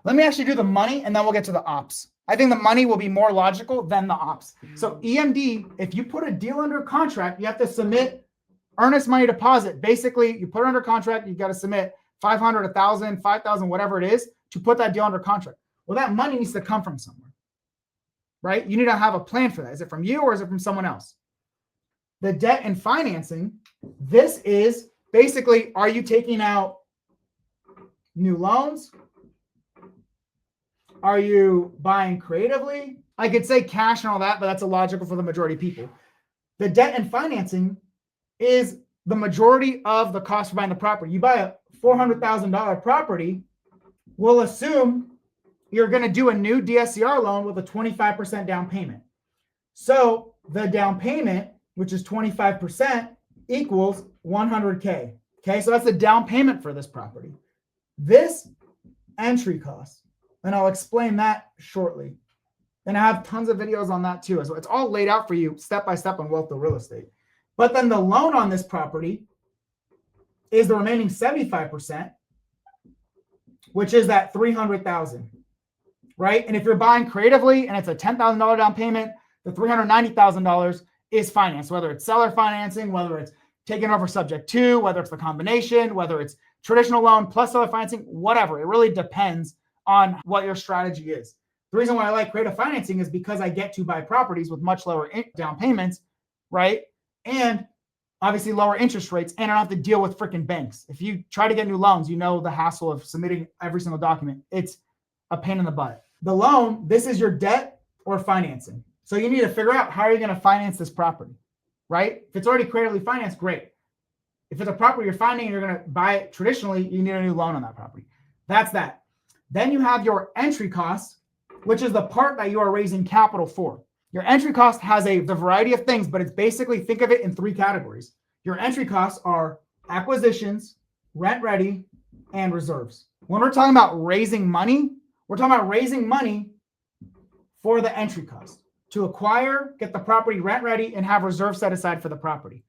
Let me actually do the money and then we'll get to the ops. I think the money will be more logical than the ops. So EMD, if you put a deal under contract, you have to submit earnest money deposit. Basically, you put it under contract, you got to submit 500, 1,000, 5,000, whatever it is to put that deal under contract. Well, that money needs to come from somewhere, right? You need to have a plan for that. Is it from you or is it from someone else? The debt and financing, this is basically, are you taking out new loans? Are you buying creatively? I could say cash and all that, but that's illogical for the majority of people. The debt and financing is the majority of the cost for buying the property. You buy a $400,000 property, we'll assume you're going to do a new DSCR loan with a 25% down payment. So the down payment, which is 25%, equals $100K. Okay, so that's the down payment for this property. This entry cost, and I'll explain that shortly. And I have tons of videos on that too. So it's all laid out for you step by step on Wealth of Real Estate. But then the loan on this property is the remaining 75%, which is that $300,000, right? And if you're buying creatively and it's a $10,000 down payment, the $390,000 is financed, whether it's seller financing, whether it's taken over subject to, whether it's the combination, whether it's traditional loan plus seller financing, whatever. It really depends on what your strategy is. The reason why I like creative financing is because I get to buy properties with much lower down payments, right? And obviously lower interest rates, and I don't have to deal with freaking banks. If you try to get new loans, you know the hassle of submitting every single document. It's a pain in the butt. The loan, this is your debt or financing. So you need to figure out how are you going to finance this property, right? If it's already creatively financed, great. If it's a property you're finding and you're going to buy it traditionally, you need a new loan on that property. That's that. Then you have your entry costs, which is the part that you are raising capital for. Your entry cost has the variety of things, but it's basically, think of it in three categories. Your entry costs are acquisitions, rent ready, and reserves. When we're talking about raising money, we're talking about raising money for the entry cost to acquire, get the property rent ready, and have reserves set aside for the property.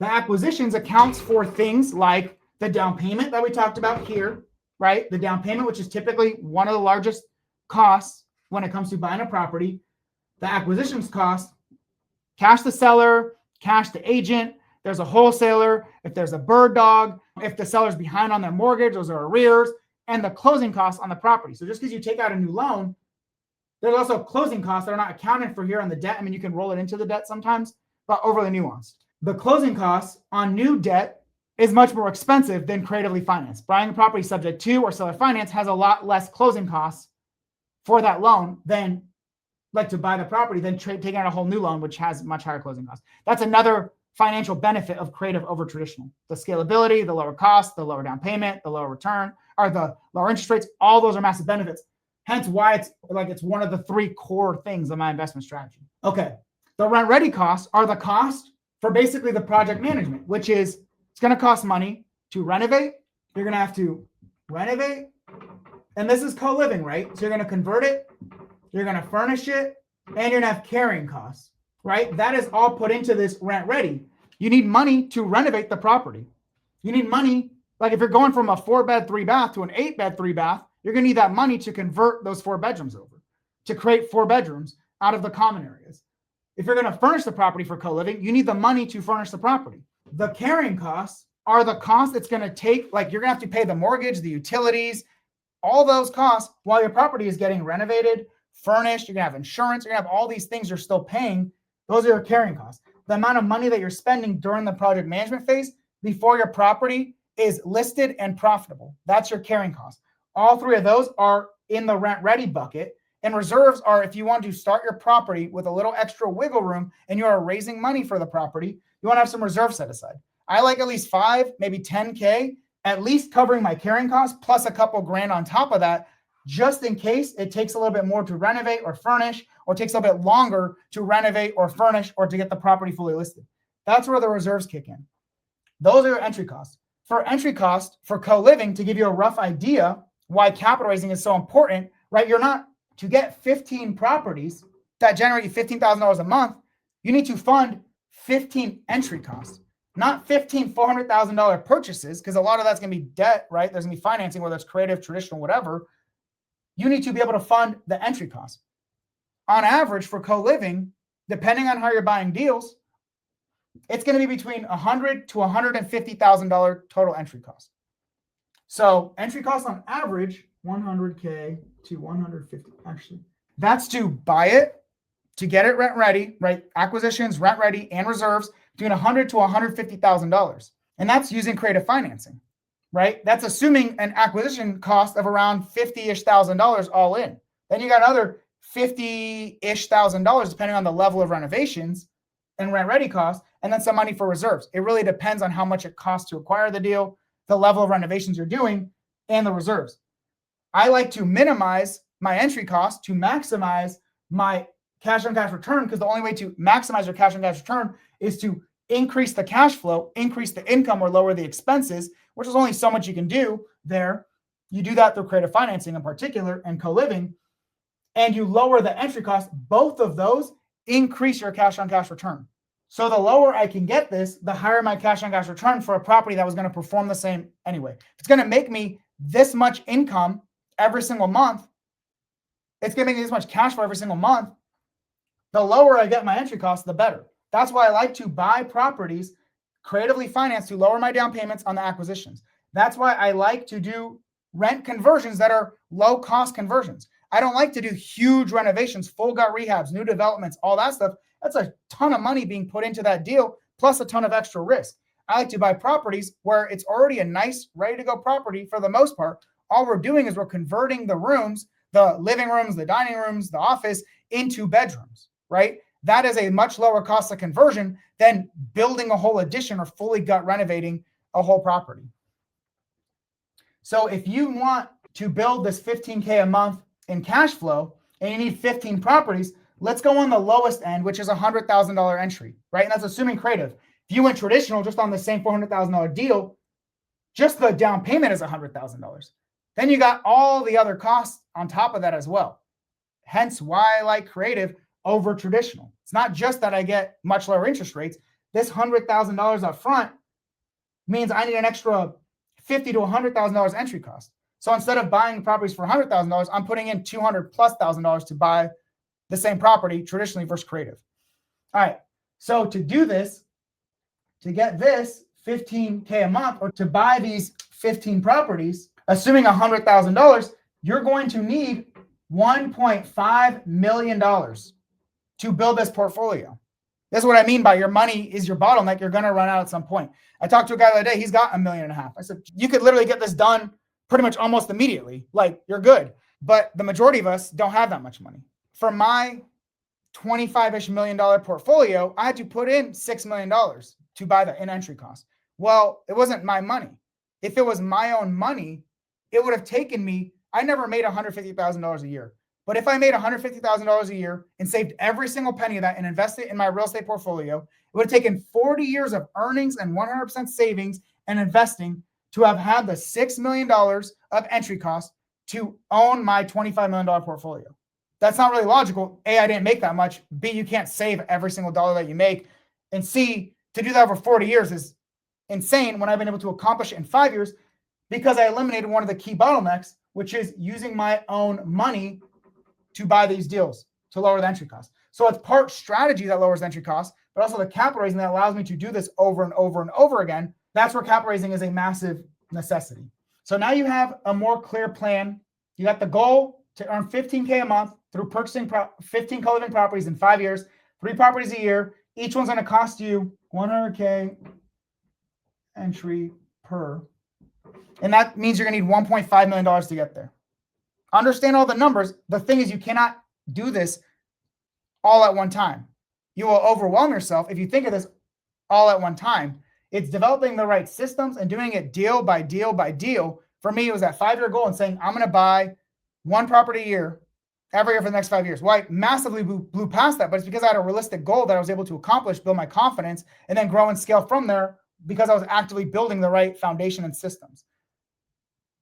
The acquisitions accounts for things like the down payment that we talked about here, right? The down payment, which is typically one of the largest costs when it comes to buying a property. The acquisitions cost, cash the seller, cash the agent, there's a wholesaler, if there's a bird dog, if the seller's behind on their mortgage, those are arrears, and the closing costs on the property. So just because you take out a new loan, there's also closing costs that are not accounted for here on the debt. I mean, you can roll it into the debt sometimes, but overly nuanced. The closing costs on new debt is much more expensive than creatively financed. Buying a property subject to or seller finance has a lot less closing costs for that loan than like to buy the property, then taking out a whole new loan, which has much higher closing costs. That's another financial benefit of creative over traditional. The scalability, the lower cost, the lower down payment, the lower return, or the lower interest rates, all those are massive benefits. Hence why it's one of the three core things of my investment strategy. Okay, the rent ready costs are the cost for basically the project management, which is it's going to cost money to renovate. You're going to have to renovate, and this is co-living, right? So you're going to convert it, you're going to furnish it, and you're going to have carrying costs, right? That is all put into this rent ready. You need money to renovate the property. You need money, like if you're going from a 4-bed, 3-bath to an 8-bed, 3-bath, you're going to need that money to convert those 4 bedrooms over, to create 4 bedrooms out of the common areas. If you're going to furnish the property for co-living, you need the money to furnish the property. The carrying costs are the costs it's going to take, like you're going to have to pay the mortgage, the utilities, all those costs while your property is getting renovated, furnished. You're going to have insurance. You're going to have all these things you're still paying. Those are your carrying costs. The amount of money that you're spending during the project management phase before your property is listed and profitable. That's your carrying cost. All three of those are in the rent ready bucket. And reserves are if you want to start your property with a little extra wiggle room and you are raising money for the property, you want to have some reserves set aside. I like at least 5, maybe 10K, at least covering my carrying costs plus a couple grand on top of that, just in case it takes a little bit more to renovate or furnish, or takes a little bit longer to renovate or furnish or to get the property fully listed. That's where the reserves kick in. Those are your entry costs. For entry cost, for co-living, to give you a rough idea why capital raising is so important, right? You're not, to get 15 properties that generate you $15,000 a month, you need to fund 15 entry costs, not 15 $400,000 purchases, because a lot of that's going to be debt, right? There's going to be financing, whether it's creative, traditional, whatever. you need to be able to fund the entry cost. On average for co-living, depending on how you're buying deals, it's going to be between $100,000 to $150,000 total entry cost. So entry cost on average, $100K to $150. Actually, that's to buy it, to get it rent ready, right? Acquisitions, rent ready, and reserves between $100,000 to $150,000. And that's using creative financing, right? That's assuming an acquisition cost of around $50,000-ish all in. Then you got another $50,000-ish depending on the level of renovations and rent ready costs, and then some money for reserves. It really depends on how much it costs to acquire the deal, the level of renovations you're doing, and the reserves. I like to minimize my entry cost to maximize my cash on cash return, because the only way to maximize your cash on cash return is to increase the cash flow, increase the income, or lower the expenses, which is only so much you can do there. You do that through creative financing in particular and co-living, and you lower the entry cost. Both of those increase your cash on cash return. So the lower I can get this, the higher my cash on cash return for a property that was going to perform the same anyway. If it's going to make me this much income every single month, it's going to make me this much cash flow every single month, the lower I get my entry cost, the better. That's why I like to buy properties creatively financed to lower my down payments on the acquisitions. That's why I like to do rent conversions that are low cost conversions. I don't like to do huge renovations, full gut rehabs, new developments, all that stuff. That's a ton of money being put into that deal, plus a ton of extra risk. I like to buy properties where it's already a nice, ready to go property for the most part. All we're doing is we're converting the rooms, the living rooms, the dining rooms, the office into bedrooms, right? That is a much lower cost of conversion than building a whole addition or fully gut renovating a whole property. So if you want to build this $15K a month in cash flow and you need 15 properties, let's go on the lowest end, which is a $100,000 entry, right? And that's assuming creative. If you went traditional just on the same $400,000 deal, just the down payment is $100,000. Then you got all the other costs on top of that as well. Hence why I like creative over traditional. It's not just that I get much lower interest rates. This $100,000 up front means I need an extra $50,000 to $100,000 entry cost. So instead of buying properties for $100,000, I'm putting in $200,000+ to buy the same property traditionally versus creative. All right. So to do this, to get this $15K a month, or to buy these 15 properties, assuming $100,000, you're going to need $1.5 million to build this portfolio. That's what I mean by your money is your bottleneck. You're going to run out at some point. I talked to a guy the other day. He's got $1.5 million. I said, you could literally get this done pretty much almost immediately. Like, you're good. But the majority of us don't have that much money. For my $25-ish million portfolio, I had to put in $6 million to buy the entry cost. Well, it wasn't my money. If it was my own money, it would have taken me, I never made $150,000 a year. But if I made $150,000 a year and saved every single penny of that and invested in my real estate portfolio, it would have taken 40 years of earnings and 100% savings and investing to have had the $6 million of entry cost to own my $25 million portfolio. That's not really logical. A, I didn't make that much. B, you can't save every single dollar that you make. And C, to do that over 40 years is insane when I've been able to accomplish it in 5 years because I eliminated one of the key bottlenecks, which is using my own money to buy these deals to lower the entry cost. So it's part strategy that lowers the entry cost, but also the capital raising that allows me to do this over and over and over again. That's where capital raising is a massive necessity. So now you have a more clear plan. You got the goal to earn $15K a month through purchasing 15 co-living properties in 5 years, 3 properties a year. Each one's going to cost you $100K entry per. And that means you're going to need $1.5 million to get there. Understand all the numbers. The thing is, you cannot do this all at one time. You will overwhelm yourself if you think of this all at one time. It's developing the right systems and doing it deal by deal by deal. For me, it was that 5-year goal and saying, I'm going to buy 1 property a year every year for the next 5 years. Well, I massively blew past that, but it's because I had a realistic goal that I was able to accomplish, build my confidence, and then grow and scale from there because I was actively building the right foundation and systems.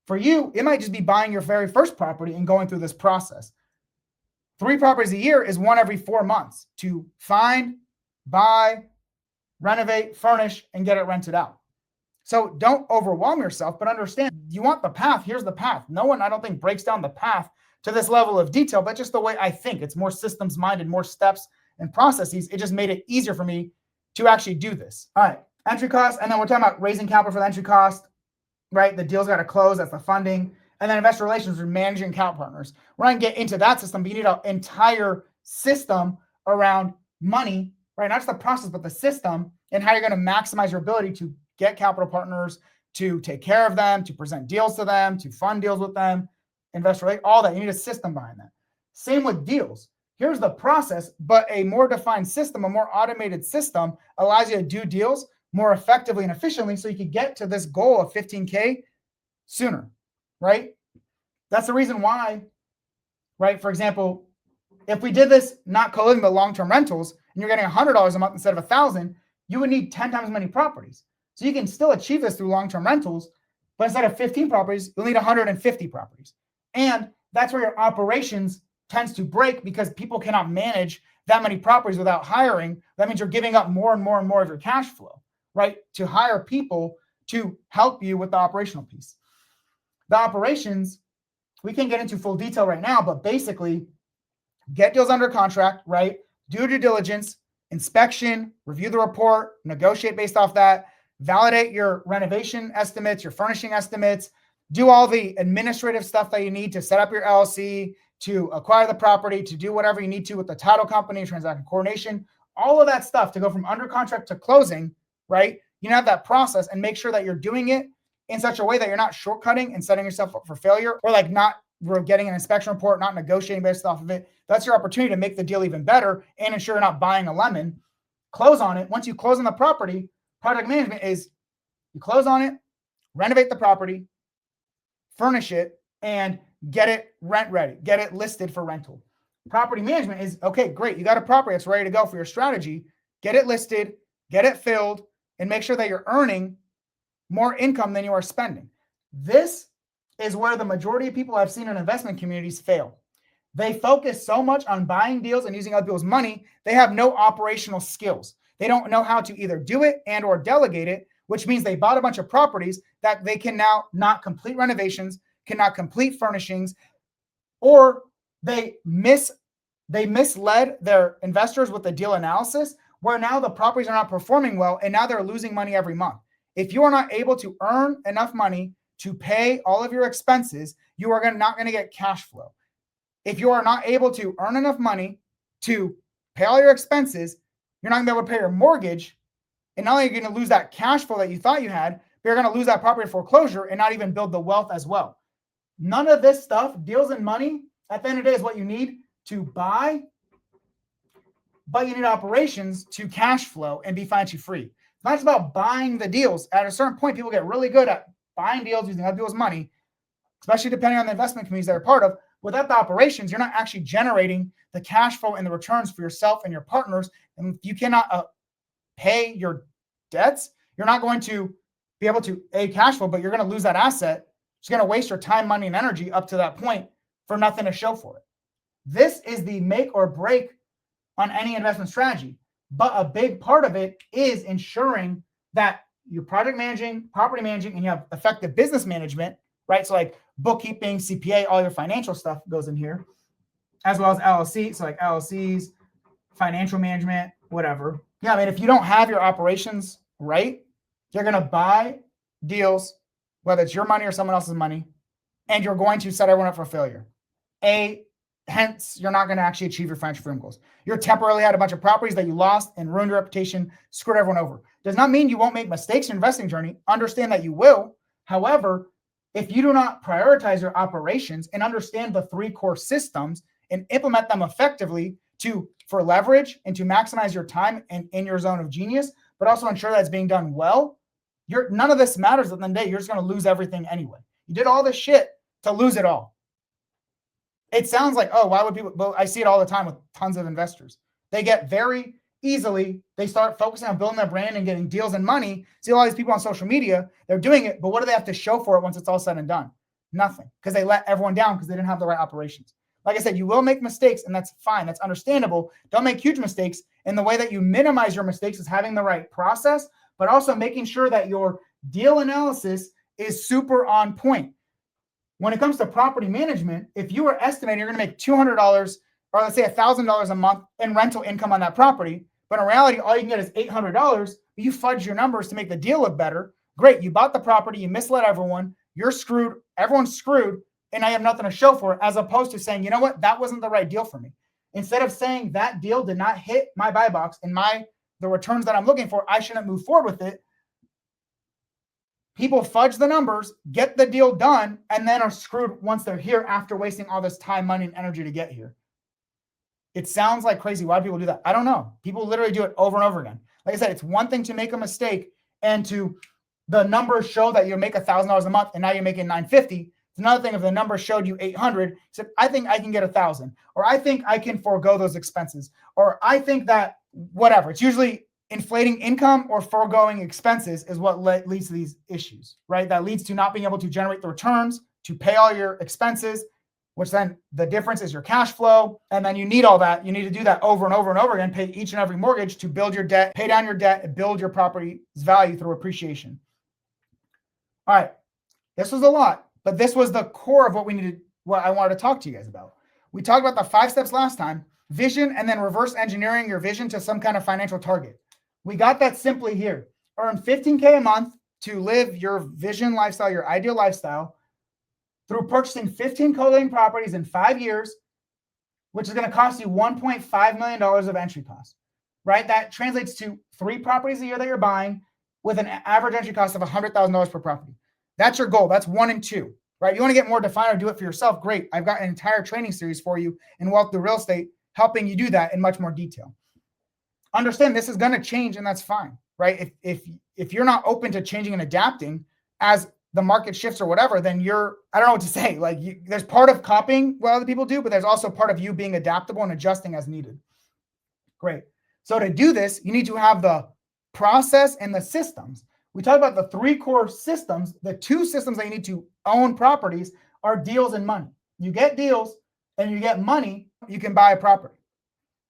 For you, it might just be buying your very first property and going through this process. 3 properties a year is 1 every 4 months to find, buy, renovate, furnish, and get it rented out. So don't overwhelm yourself, but understand you want the path. Here's the path. No one, I don't think, breaks down the path to this level of detail, but just the way I think. It's more systems minded, more steps and processes. It just made it easier for me to actually do this. All right, entry cost. And then we're talking about raising capital for the entry cost, right? The deal's got to close. That's the funding. And then investor relations, we're managing capital partners. We're not going to get into that system, but you need an entire system around money, right? Not just the process, but the system and how you're going to maximize your ability to get capital partners, to take care of them, to present deals to them, to fund deals with them, investor relations, all that. You need a system behind that. Same with deals. Here's the process, but a more defined system, a more automated system allows you to do deals more effectively and efficiently so you can get to this goal of 15K sooner, right? That's the reason why, right? For example, if we did this, not co-living, but long-term rentals, and you're getting $100 a month instead of $1,000, you would need 10 times as many properties. So you can still achieve this through long-term rentals, but instead of 15 properties, you'll need 150 properties. And that's where your operations tends to break because people cannot manage that many properties without hiring. That means you're giving up more and more and more of your cash flow, right? To hire people to help you with the operational piece. The operations, we can get into full detail right now, but basically get deals under contract, right? Do due diligence, inspection, review the report, negotiate based off that, validate your renovation estimates, your furnishing estimates, do all the administrative stuff that you need to set up your LLC, to acquire the property, to do whatever you need to with the title company, transaction coordination, all of that stuff to go from under contract to closing, right? You have that process and make sure that you're doing it in such a way that you're not shortcutting and setting yourself up for failure or like not getting an inspection report, not negotiating based off of it. That's your opportunity to make the deal even better and ensure you're not buying a lemon. Close on it. Once you close on the property, project management is you close on it, renovate the property, furnish it, and get it rent ready, get it listed for rental. Property management is, okay, great. You got a property that's ready to go for your strategy. Get it listed, get it filled, and make sure that you're earning more income than you are spending. This is where the majority of people I've seen in investment communities fail. They focus so much on buying deals and using other people's money, they have no operational skills. They don't know how to either do it and or delegate it, which means they bought a bunch of properties that they can now not complete renovations, cannot complete furnishings, or they misled their investors with the deal analysis where now the properties are not performing well and now they're losing money every month. If you are not able to earn enough money to pay all of your expenses, you are not going to get cash flow. If you are not able to earn enough money to pay all your expenses, you're not going to be able to pay your mortgage. And not only are you going to lose that cash flow that you thought you had, but you're going to lose that property foreclosure and not even build the wealth as well. None of this stuff, deals and money, at the end of the day is what you need to buy, but you need operations to cash flow and be financially free. It's not just about buying the deals. At a certain point, people get really good at buying deals using other people's money, especially depending on the investment communities they're part of. Without the operations, you're not actually generating the cash flow and the returns for yourself and your partners. And if you cannot pay your debts, you're not going to be able to cash flow, but you're going to lose that asset. It's going to waste your time, money, and energy up to that point for nothing to show for it. This is the make or break on any investment strategy. But a big part of it is ensuring that you're project managing, property managing, and you have effective business management, right? So like bookkeeping, CPA, all your financial stuff goes in here, as well as LLC. So like LLCs, financial management, whatever. Yeah, I mean, if you don't have your operations right, you're going to buy deals, whether it's your money or someone else's money, and you're going to set everyone up for failure. Hence, you're not going to actually achieve your financial freedom goals. You're temporarily had a bunch of properties that you lost and ruined your reputation, screwed everyone over. Does not mean you won't make mistakes in your investing journey. Understand that you will. However, if you do not prioritize your operations and understand the 3 core systems and implement them effectively for leverage and to maximize your time and in your zone of genius, but also ensure that it's being done well, none of this matters at the end of the day. You're just going to lose everything anyway. You did all this shit to lose it all. It sounds like, oh, why would people? Well, I see it all the time with tons of investors. They get very easily, they start focusing on building their brand and getting deals and money. See all these people on social media, they're doing it, but what do they have to show for it once it's all said and done? Nothing, because they let everyone down because they didn't have the right operations. Like I said, you will make mistakes, and that's fine. That's understandable. Don't make huge mistakes. And the way that you minimize your mistakes is having the right process, but also making sure that your deal analysis is super on point. When it comes to property management, if you were estimating you're going to make $200 or let's say $1,000 a month in rental income on that property, but in reality, all you can get is $800, you fudge your numbers to make the deal look better. Great. You bought the property, you misled everyone, you're screwed, everyone's screwed, and I have nothing to show for it, as opposed to saying, you know what, that wasn't the right deal for me. Instead of saying that deal did not hit my buy box and the returns that I'm looking for, I shouldn't move forward with it. People fudge the numbers, get the deal done, and then are screwed once they're here after wasting all this time, money, and energy to get here. It sounds like crazy. Why do people do that? I don't know. People literally do it over and over again. Like I said, it's one thing to make a mistake and to the numbers show that you make $1,000 a month and now you're making $950. It's another thing if the numbers showed you 800, said, I think I can get 1,000, or I think I can forego those expenses, or I think that whatever. It's usually inflating income or foregoing expenses is what leads to these issues, right? That leads to not being able to generate the returns to pay all your expenses, which then the difference is your cash flow. And then you need all that. You need to do that over and over and over again, pay each and every mortgage to build your debt, pay down your debt, and build your property's value through appreciation. All right. This was a lot, but this was the core of what I wanted to talk to you guys about. We talked about the 5 steps last time: vision, and then reverse engineering your vision to some kind of financial target. We got that simply here. Earn $15K a month to live your vision lifestyle, your ideal lifestyle, through purchasing 15 co-living properties in 5 years, which is going to cost you $1.5 million of entry costs, right? That translates to 3 properties a year that you're buying with an average entry cost of $100,000 per property. That's your goal. That's 1 and 2, right? You want to get more defined or do it for yourself? Great. I've got an entire training series for you in Wealth Through Real Estate, helping you do that in much more detail. Understand this is going to change, and that's fine, right? If you're not open to changing and adapting as the market shifts or whatever, then I don't know what to say. Like there's part of copying what other people do, but there's also part of you being adaptable and adjusting as needed. Great. So to do this, you need to have the process and the systems. We talked about the 3 core systems. The 2 systems that you need to own properties are deals and money. You get deals and you get money, you can buy a property.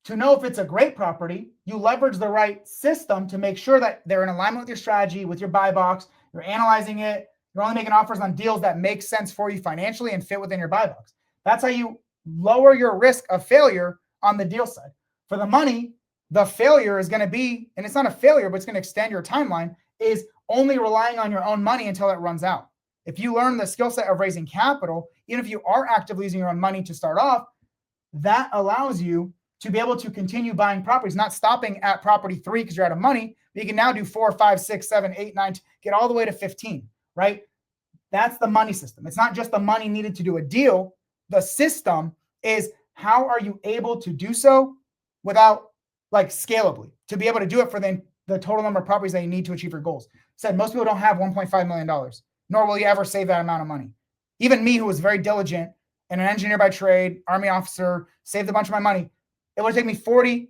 To know if it's a great property, you leverage the right system to make sure that they're in alignment with your strategy, with your buy box. You're analyzing it. You're only making offers on deals that make sense for you financially and fit within your buy box. That's how you lower your risk of failure on the deal side. For the money, the failure is going to be, and it's not a failure, but it's going to extend your timeline, is only relying on your own money until it runs out. If you learn the skill set of raising capital, even if you are actively using your own money to start off, that allows you to be able to continue buying properties, not stopping at property 3 because you're out of money, but you can now do 4, 5, 6, 7, 8, 9, get all the way to 15, right? That's the money system. It's not just the money needed to do a deal. The system is how are you able to do so without scalably, to be able to do it for the total number of properties that you need to achieve your goals. Said most people don't have $1.5 million, nor will you ever save that amount of money. Even me, who was very diligent and an engineer by trade, Army officer, saved a bunch of my money. It would take me 40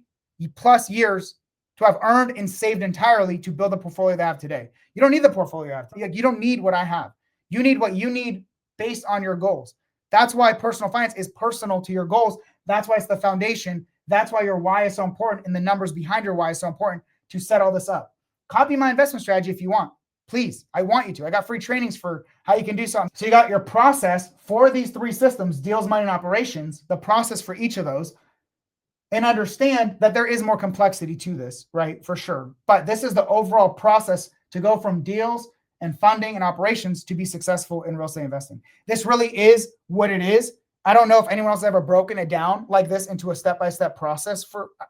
plus years to have earned and saved entirely to build the portfolio that I have today. You don't need the portfolio I have. You don't need what I have. You need what you need based on your goals. That's why personal finance is personal to your goals. That's why it's the foundation. That's why your why is so important, and the numbers behind your why is so important to set all this up. Copy my investment strategy if you want. Please, I want you to. I got free trainings for how you can do something. So you got your process for these 3 systems: deals, money, and operations, the process for each of those. And understand that there is more complexity to this, right? For sure. But this is the overall process to go from deals and funding and operations to be successful in real estate investing. This really is what it is. I don't know if anyone else has ever broken it down like this into a step-by-step process.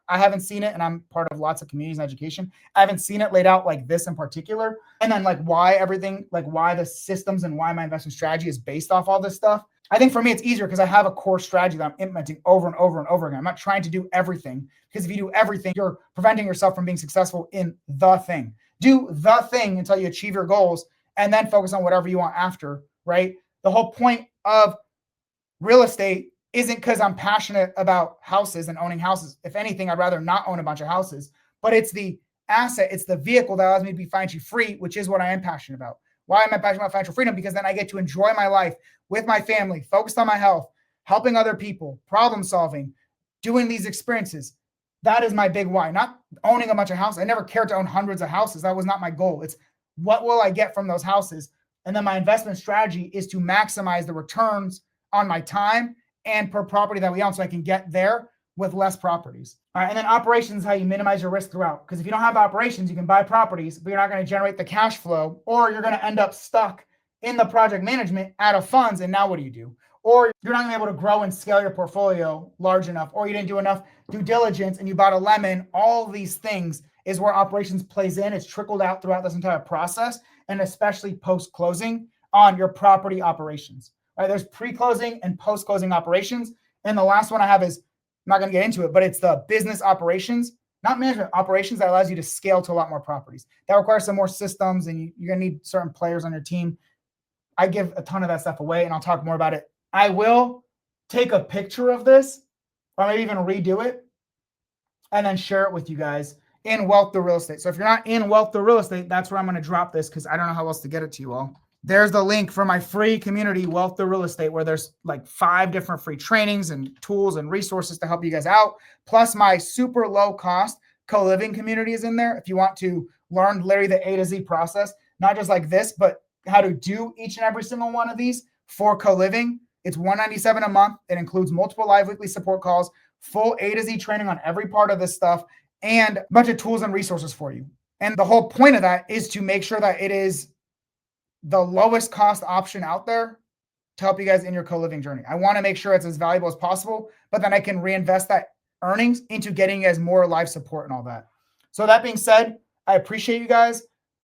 I haven't seen it, and I'm part of lots of communities and education. I haven't seen it laid out like this in particular. And then why everything, why the systems and why my investment strategy is based off all this stuff. I think for me, it's easier because I have a core strategy that I'm implementing over and over and over again. I'm not trying to do everything, because if you do everything, you're preventing yourself from being successful in the thing. Do the thing until you achieve your goals, and then focus on whatever you want after, right? The whole point of real estate isn't because I'm passionate about houses and owning houses. If anything, I'd rather not own a bunch of houses, but it's the asset, it's the vehicle that allows me to be financially free, which is what I am passionate about. Why am I passionate about financial freedom? Because then I get to enjoy my life with my family, focused on my health, helping other people, problem solving, doing these experiences. That is my big why, not owning a bunch of houses. I never cared to own hundreds of houses. That was not my goal. It's what will I get from those houses And then my investment strategy is to maximize the returns on my time and per property that we own so I can get there with less properties. All right. And then operations is how you minimize your risk throughout. Because if you don't have operations, you can buy properties, but you're not going to generate the cash flow, or you're going to end up stuck in the project management out of funds. And now what do? Or you're not going to be able to grow and scale your portfolio large enough, or you didn't do enough due diligence and you bought a lemon. All these things is where operations plays in. It's trickled out throughout this entire process, and especially post-closing on your property operations. All right, there's pre-closing and post-closing operations. And the last one I have is, I'm not going to get into it, but it's the business operations, not management operations, that allows you to scale to a lot more properties. That requires some more systems, and you're going to need certain players on your team. I give a ton of that stuff away, and I'll talk more about it. I will take a picture of this, or maybe even redo it, and then share it with you guys in Wealth Through Real Estate. So if you're not in Wealth Through Real Estate, that's where I'm going to drop this, because I don't know how else to get it to you all. There's the link for my free community, Wealth Through Real Estate, where there's like 5 different free trainings and tools and resources to help you guys out. Plus my super low cost co-living community is in there. If you want to learn literally the A to Z process, not just like this, but how to do each and every single one of these for co-living. It's $197 a month. It includes multiple live weekly support calls, full A to Z training on every part of this stuff, and a bunch of tools and resources for you. And the whole point of that is to make sure that it is the lowest cost option out there to help you guys in your co-living journey. I want to make sure it's as valuable as possible, but then I can reinvest that earnings into getting you guys more live support and all that. So that being said, I appreciate you guys.